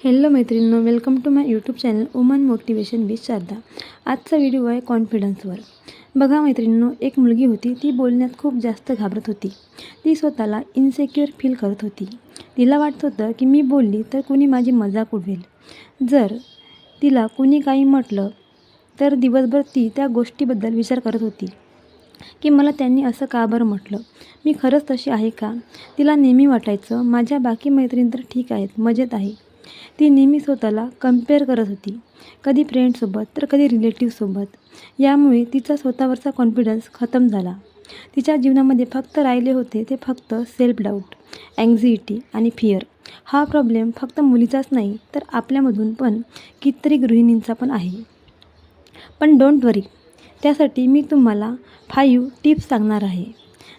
Hello मैत्रिणींनो, welcome to my YouTube channel woman motivation with Sharda. आजचा video आहे कॉन्फिडन्सवर. बघा मैत्रिणींनो, एक मुलगी होती, ती बोलण्यात खूप जास्त घाबरत होती. ती स्वतःला इन्सेक्युअर फील करत होती. तिला वाटत होतं की मी बोलली तर कुणी माझी मजाक उडवेल. जर तिला कुणी काही म्हटलं तर दिवसभर ती त्या गोष्टीबद्दल विचार करत होती की मला त्यांनी असं का बरं म्हटलं, मी खरंच तशी आहे का. तिला नेहमी वाटायचं माझ्या बाकी मैत्रिणी तर ठीक आहेत, मजेत आहे. ती नेहमी स्वतःला कम्पेअर करत होती, कधी फ्रेंडसोबत तर कधी रिलेटिव्हसोबत. यामुळे तिचा स्वतःवरचा कॉन्फिडन्स खतम झाला. तिच्या जीवनामध्ये फक्त राहिले होते ते फक्त सेल्फ डाऊट, अँक्झायटी आणि फिअर. हा प्रॉब्लेम फक्त मुलीचाच नाही तर आपल्यामधून पण कितीतरी गृहिणींचा पण आहे. पण डोंट वरी, त्यासाठी मी तुम्हाला 5 टिप्स सांगणार आहे,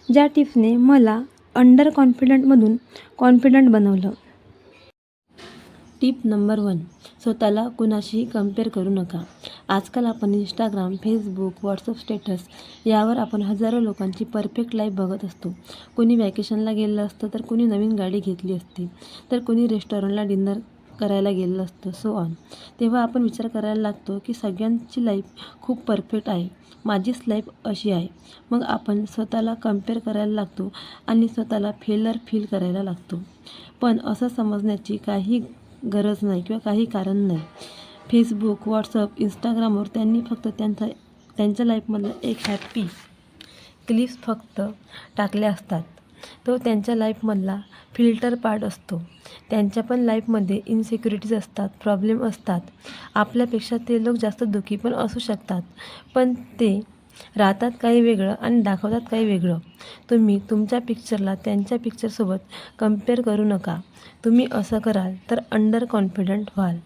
ज्या टिप्सने मला अंडर कॉन्फिडंटमधून कॉन्फिडंट बनवलं. टिप नंबर 1, स्वतःला कुणाशीही कम्पेअर करू नका. आजकाल आपण इंस्टाग्राम, फेसबुक, व्हॉट्सअप स्टेटस यावर आपण हजारो लोकांची परफेक्ट लाईफ बघत असतो. कोणी वॅकेशनला गेलेलं असतं, तर कोणी नवीन गाडी घेतली असते, तर कोणी रेस्टॉरंटला डिनर करायला गेलेलं असतं, सो ऑन. तेव्हा आपण विचार करायला लागतो की सगळ्यांची लाईफ खूप परफेक्ट आहे, माझीच लाईफ अशी आहे. मग आपण स्वतःला कम्पेअर करायला लागतो आणि स्वतःला फेलर फील करायला लागतो. पण असं समजण्याची काही गरज नाही किंवा काही कारण नाही. फेसबुक, व्हॉट्सअप, इंस्टाग्रामवर त्यांनी फक्त त्यांच्या लाईफमधलं एक हॅप्पी क्लिप्स फक्त टाकल्या असतात. तो त्यांच्या लाईफमधला फिल्टर पार्ट असतो. त्यांच्या पण लाईफमध्ये इन्सिक्युरिटीज असतात, प्रॉब्लेम असतात. आपल्यापेक्षा ते लोक जास्त दुःखी पण असू शकतात, पण ते राहतात काही वेगळं आणि दाखवतात काही वेगळं. तुम्ही तुमच्या पिक्चरला त्यांच्या पिक्चरसोबत कम्पेअर करू नका. तुम्ही असं कराल तर अंडर कॉन्फिडंट व्हाल.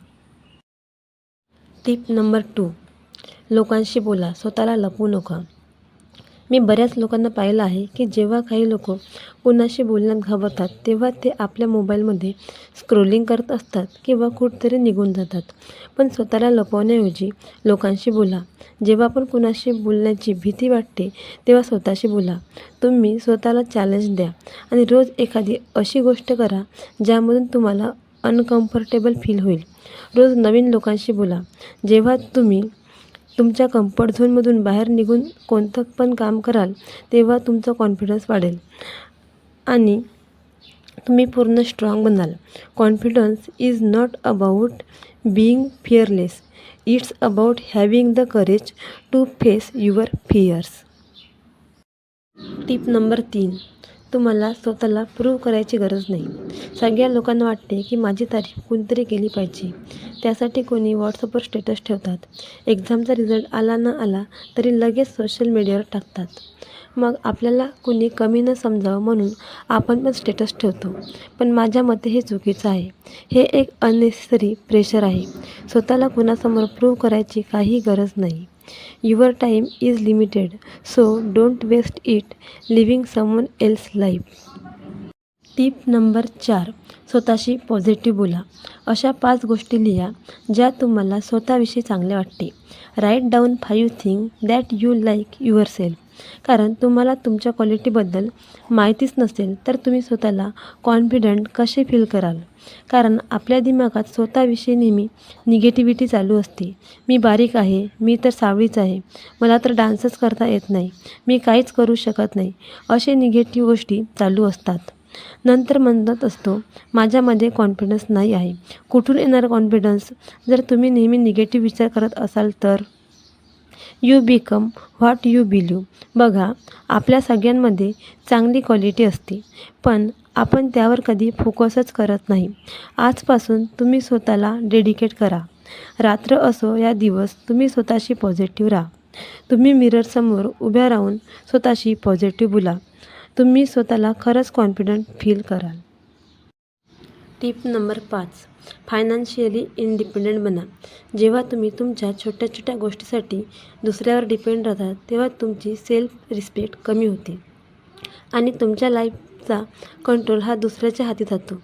टिप नंबर 2, लोकांशी बोला, स्वतःला लपवू नका. मी बऱ्याच लोकांना पाहिलं आहे की जेव्हा काही लोक कुणाशी बोलण्यात घाबरतात तेव्हा ते आपल्या मोबाईलमध्ये स्क्रोलिंग करत असतात किंवा कुठेतरी निघून जातात. पण स्वतःला लपवण्याऐवजी लोकांशी बोला. जेव्हा पण कुणाशी बोलण्याची भीती वाटते तेव्हा स्वतःशी बोला. तुम्ही स्वतःला चॅलेंज द्या आणि रोज एखादी अशी गोष्ट करा ज्यामधून तुम्हाला अनकम्फर्टेबल फील होईल. रोज नवीन लोकांशी बोला. जेव्हा तुम्ही तुमच्या कम्फर्ट झोनमधून बाहेर निघून कोणतं पण काम कराल तेव्हा तुमचा कॉन्फिडन्स वाढेल आणि तुम्ही पूर्ण स्ट्रॉंग बनाल. Confidence is not about being fearless, it's about having the courage to face your fears. Tip number 3, तुम्हाला स्वतःला प्रूव्ह करायची गरज नाही. सगळ्या लोकांना वाटते की माझी तारीफ कोणतरी केली पाहिजे. त्यासाठी कोणी व्हॉट्सअपवर स्टेटस ठेवतात. एक्झामचा रिझल्ट आला न आला तरी लगेच सोशल मीडियावर टाकतात. मग आपल्याला कुणी कमी न समजावं म्हणून आपण पण स्टेटस ठेवतो. पण माझ्या मते हे चुकीचं आहे. हे एक अननेसेसरी प्रेशर आहे. स्वतःला कुणासमोर प्रूव्ह करायची काही गरज नाही. Your time is limited, so don't waste it living someone else life. Tip number 4, स्वतःशी पॉझिटिव्ह बोला. अशा 5 गोष्टी लिहा ज्या तुम्हाला स्वतःविषयी चांगले वाटते. Write down 5 things that you like yourself. कारण तुम्हाला तुमच्या क्वालिटीबद्दल माहितीच नसेल तर तुम्ही स्वतःला कॉन्फिडंट कसे फील कराल. कारण आपल्या दिमागात स्वतःविषयी नेहमी निगेटिव्हिटी चालू असते. मी बारीक आहे, मी तर सावळीच आहे, मला तर डान्सच करता येत नाही, मी काहीच करू शकत नाही, असे निगेटिव्ह गोष्टी चालू असतात. नंतर म्हणत असतो माझ्यामध्ये कॉन्फिडन्स नाही आहे. कुठून येणार कॉन्फिडन्स जर तुम्ही नेहमी निगेटिव्ह विचार करत असाल तर. You become what you believe. बघा, आपल्या सगळ्यांमध्ये चांगली क्वालिटी असते, पण आपण त्यावर कधी फोकसच करत नाही. आजपासून तुम्ही स्वतःला डेडिकेट करा. रात्र असो या दिवस तुम्ही स्वतःशी पॉझिटिव्ह राहा. तुम्ही मिररसमोर उभ्या राहून स्वतःशी पॉझिटिव्ह बोला. तुम्ही स्वतःला खरंच कॉन्फिडंट फील कराल. टिप नंबर 5, फायनान्शियली इंडिपेंडंट बना. जेव्हा तुम्ही तुमच्या छोट्या छोट्या गोष्टीसाठी दुसऱ्यावर डिपेंड राहतात तेव्हा तुमची सेल्फ रिस्पेक्ट कमी होते आणि तुमच्या लाईफचा कंट्रोल हा दुसऱ्याच्या हाती जातो.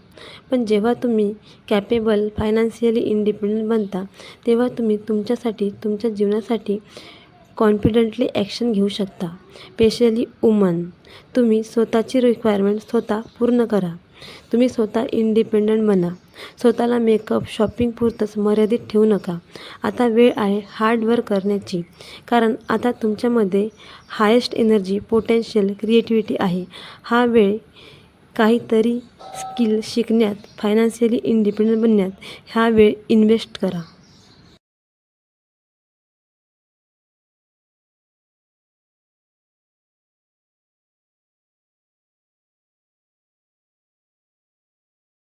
पण जेव्हा तुम्ही कॅपेबल, फायनान्शियली इंडिपेंडंट बनता तेव्हा तुम्ही तुमच्यासाठी, तुमच्या जीवनासाठी कॉन्फिडंटली ॲक्शन घेऊ शकता. स्पेशली वुमन, तुम्ही स्वतःची रिक्वायरमेंट स्वतः पूर्ण करा. तुम्ही स्वतः इंडिपेंडंट बना. स्वतःला मेकअप, शॉपिंग पुरतंच मर्यादित ठेवू नका. आता वेळ आहे हार्ड वर्क करण्याची. कारण आता तुमच्यामध्ये हायेस्ट एनर्जी, पोटेन्शियल, क्रिएटिव्हिटी आहे. हा वेळ काहीतरी स्किल शिकण्यात, फायनान्शियली इंडिपेंडंट बनण्यात हा वेळ इन्व्हेस्ट करा.